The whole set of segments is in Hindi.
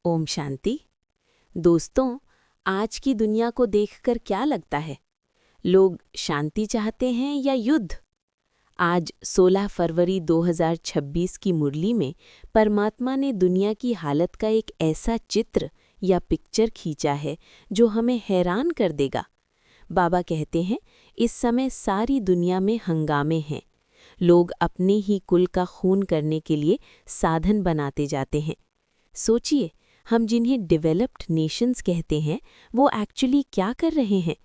ओम शांति। दोस्तों, आज की दुनिया को देखकर क्या लगता है? लोग शांति चाहते हैं या युद्ध? आज 16 फरवरी 2026 की मुरली में परमात्मा ने दुनिया की हालत का एक ऐसा चित्र या पिक्चर खींचा है जो हमें हैरान कर देगा। बाबा कहते हैं, इस समय सारी दुनिया में हंगामे हैं। लोग अपने ही कुल का खून करने के लिए साधन बनाते जाते हैं। सोचिए, हम जिन्हें डेवलप्ड नेशंस कहते हैं वो एक्चुअली क्या कर रहे हैं?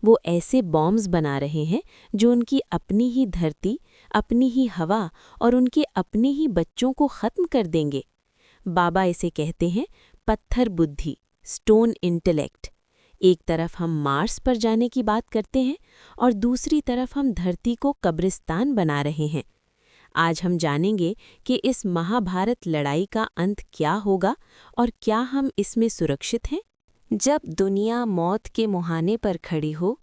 वो ऐसे बॉम्ब्स बना रहे हैं जो उनकी अपनी ही धरती, अपनी ही हवा और उनके अपने ही बच्चों को ख़त्म कर देंगे। बाबा इसे कहते हैं पत्थर बुद्धि, स्टोन इंटेलेक्ट। एक तरफ हम मार्स पर जाने की बात करते हैं और दूसरी तरफ हम धरती को कब्रिस्तान बना रहे हैं। आज हम जानेंगे कि इस महाभारत लड़ाई का अंत क्या होगा और क्या हम इसमें सुरक्षित हैं। जब दुनिया मौत के मुहाने पर खड़ी हो,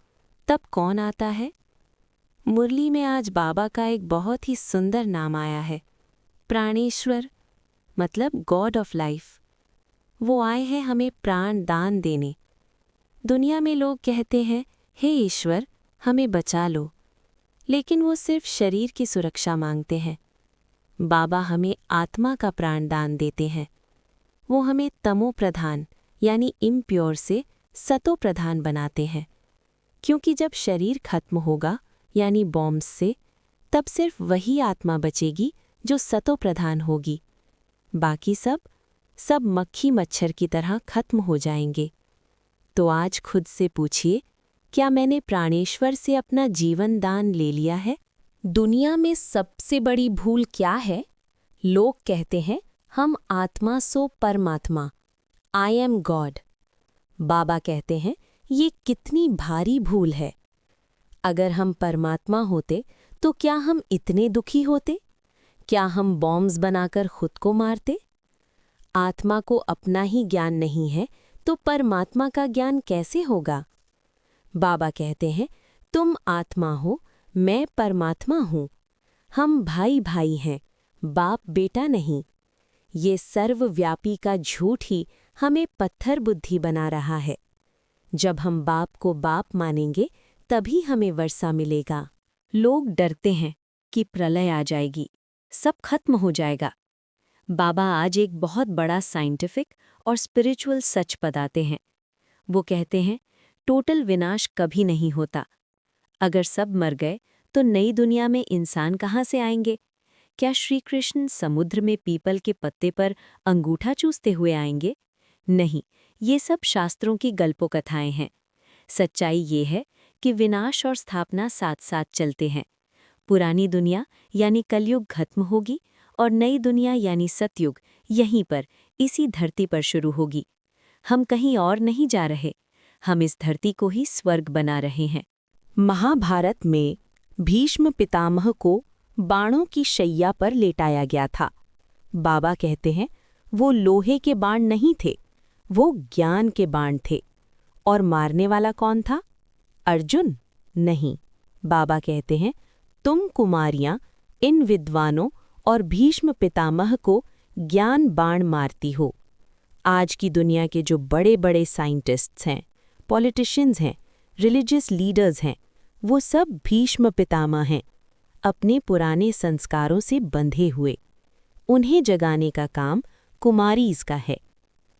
तब कौन आता है? मुरली में आज बाबा का एक बहुत ही सुंदर नाम आया है, प्राणेश्वर, मतलब गॉड ऑफ लाइफ। वो आए हैं हमें प्राण दान देने। दुनिया में लोग कहते हैं, हे ईश्वर, हमें बचा लो, लेकिन वो सिर्फ शरीर की सुरक्षा मांगते हैं। बाबा हमें आत्मा का प्राण दान देते हैं। वो हमें तमो प्रधान यानी इम्प्योर से सतो प्रधान बनाते हैं, क्योंकि जब शरीर खत्म होगा यानी बॉम्ब्स से, तब सिर्फ वही आत्मा बचेगी जो सतो प्रधान होगी। बाकी सब मक्खी मच्छर की तरह खत्म हो जाएंगे। तो आज खुद से पूछिए, क्या मैंने प्राणेश्वर से अपना जीवन दान ले लिया है? दुनिया में सबसे बड़ी भूल क्या है? लोग कहते हैं, हम आत्मा सो परमात्मा, आई एम गॉड। बाबा कहते हैं, ये कितनी भारी भूल है। अगर हम परमात्मा होते तो क्या हम इतने दुखी होते? क्या हम बॉम्ब्स बनाकर खुद को मारते? आत्मा को अपना ही ज्ञान नहीं है तो परमात्मा का ज्ञान कैसे होगा? बाबा कहते हैं, तुम आत्मा हो, मैं परमात्मा हूँ। हम भाई भाई हैं, बाप बेटा नहीं। ये सर्वव्यापी का झूठ ही हमें पत्थर बुद्धि बना रहा है। जब हम बाप को बाप मानेंगे तभी हमें वर्षा मिलेगा। लोग डरते हैं कि प्रलय आ जाएगी, सब खत्म हो जाएगा। बाबा आज एक बहुत बड़ा साइंटिफिक और स्पिरिचुअल सच बताते हैं। वो कहते हैं, टोटल विनाश कभी नहीं होता। अगर सब मर गए तो नई दुनिया में इंसान कहाँ से आएंगे? क्या श्री कृष्ण समुद्र में पीपल के पत्ते पर अंगूठा चूसते हुए आएंगे? नहीं, ये सब शास्त्रों की गल्पोकथाएं हैं। सच्चाई ये है कि विनाश और स्थापना साथ साथ चलते हैं। पुरानी दुनिया यानी कलयुग खत्म होगी और नई दुनिया यानी सतयुग यहीं पर, इसी धरती पर शुरू होगी। हम कहीं और नहीं जा रहे, हम इस धरती को ही स्वर्ग बना रहे हैं। महाभारत में भीष्म पितामह को बाणों की शैया पर लेटाया गया था। बाबा कहते हैं, वो लोहे के बाण नहीं थे, वो ज्ञान के बाण थे। और मारने वाला कौन था? अर्जुन? नहीं। बाबा कहते हैं, तुम कुमारियां इन विद्वानों और भीष्म पितामह को ज्ञान बाण मारती हो। आज की दुनिया के जो बड़े बड़े साइंटिस्ट्स हैं, पॉलिटिशियंस हैं, रिलीजियस लीडर्स हैं, वो सब भीष्म पितामह हैं, अपने पुराने संस्कारों से बंधे हुए। उन्हें जगाने का काम कुमारीज का है।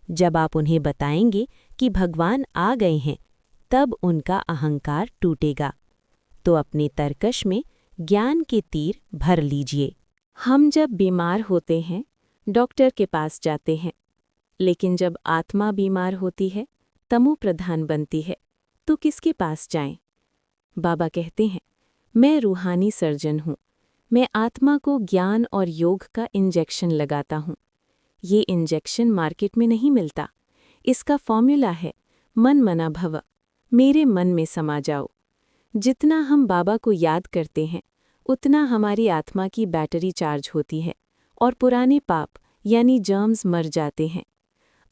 जब आप उन्हें बताएंगे कि भगवान आ गए हैं, तब उनका अहंकार टूटेगा। तो अपने तरकश में ज्ञान के तीर भर लीजिए। हम जब बीमार होते हैं, डॉक्टर के पास जाते हैं, लेकिन जब आत्मा बीमार होती है, तमो प्रधान बनती है, तो किसके पास जाएं? बाबा कहते हैं, मैं रूहानी सर्जन हूँ। मैं आत्मा को ज्ञान और योग का इंजेक्शन लगाता हूँ। ये इंजेक्शन मार्केट में नहीं मिलता। इसका फॉर्मूला है, मन मना भव, मेरे मन में समा जाओ। जितना हम बाबा को याद करते हैं, उतना हमारी आत्मा की बैटरी चार्ज होती है और पुराने पाप यानी जर्म्स मर जाते हैं।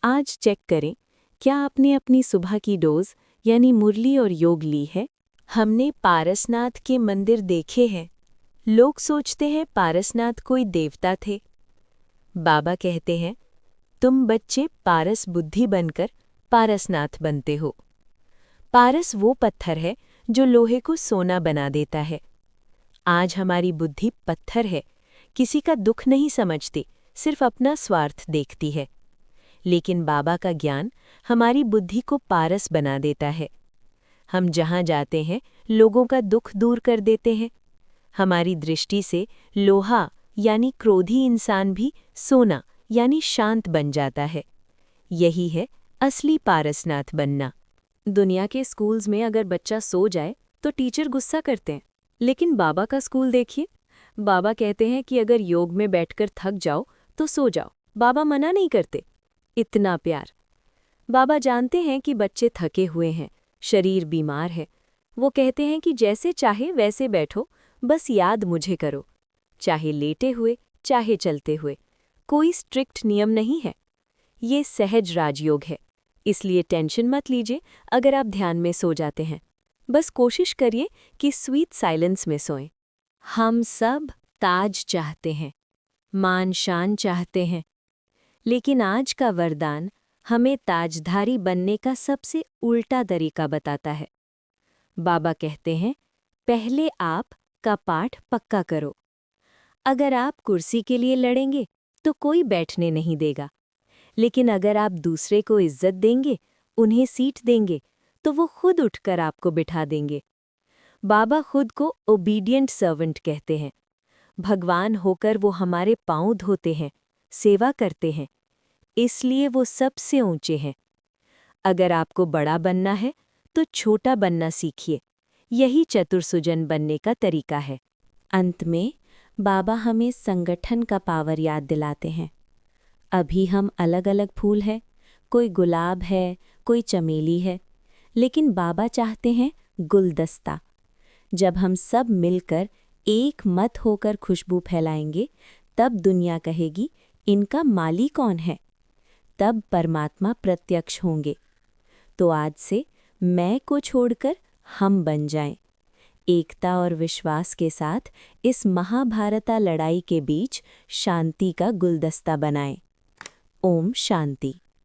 आज चेक करें, क्या आपने अपनी सुबह की डोज यानी मुरली और योग ली है? हमने पारसनाथ के मंदिर देखे हैं। लोग सोचते हैं पारसनाथ कोई देवता थे। बाबा कहते हैं, तुम बच्चे पारस बुद्धि बनकर पारसनाथ बनते हो। पारस वो पत्थर है जो लोहे को सोना बना देता है। आज हमारी बुद्धि पत्थर है, किसी का दुख नहीं समझती, सिर्फ अपना स्वार्थ देखती है। लेकिन बाबा का ज्ञान हमारी बुद्धि को पारस बना देता है। हम जहाँ जाते हैं लोगों का दुख दूर कर देते हैं। हमारी दृष्टि से लोहा यानी क्रोधी इंसान भी सोना यानी शांत बन जाता है। यही है असली पारसनाथ बनना। दुनिया के स्कूल्स में अगर बच्चा सो जाए तो टीचर गुस्सा करते हैं, लेकिन बाबा का स्कूल देखिए। बाबा कहते हैं कि अगर योग में बैठकर थक जाओ तो सो जाओ, बाबा मना नहीं करते। इतना प्यार। बाबा जानते हैं कि बच्चे थके हुए हैं, शरीर बीमार है। वो कहते हैं कि जैसे चाहे वैसे बैठो, बस याद मुझे करो। चाहे लेटे हुए चाहे चलते हुए, कोई स्ट्रिक्ट नियम नहीं है। ये सहज राजयोग है, इसलिए टेंशन मत लीजिए अगर आप ध्यान में सो जाते हैं। बस कोशिश करिए कि स्वीट साइलेंस में सोएं। हम सब ताज चाहते हैं, मान शान चाहते हैं, लेकिन आज का वरदान हमें ताजधारी बनने का सबसे उल्टा तरीका बताता है। बाबा कहते हैं, पहले आप का पाठ पक्का करो। अगर आप कुर्सी के लिए लड़ेंगे तो कोई बैठने नहीं देगा, लेकिन अगर आप दूसरे को इज्जत देंगे, उन्हें सीट देंगे, तो वो खुद उठकर आपको बिठा देंगे। बाबा खुद को ओबीडिएंट सर्वेंट कहते हैं। भगवान होकर वो हमारे पांव धोते हैं, सेवा करते हैं, इसलिए वो सबसे ऊंचे हैं। अगर आपको बड़ा बनना है तो छोटा बनना सीखिए, यही चतुर्सुजन बनने का तरीका है। अंत में बाबा हमें संगठन का पावर याद दिलाते हैं। अभी हम अलग अलग फूल हैं, कोई गुलाब है, कोई चमेली है, लेकिन बाबा चाहते हैं गुलदस्ता। जब हम सब मिलकर एक मत होकर खुशबू फैलाएंगे, तब दुनिया कहेगी इनका माली कौन है। तब परमात्मा प्रत्यक्ष होंगे। तो आज से मैं को छोड़कर हम बन जाएं। एकता और विश्वास के साथ इस महाभारता लड़ाई के बीच शांति का गुलदस्ता बनाएं। ओम शांति।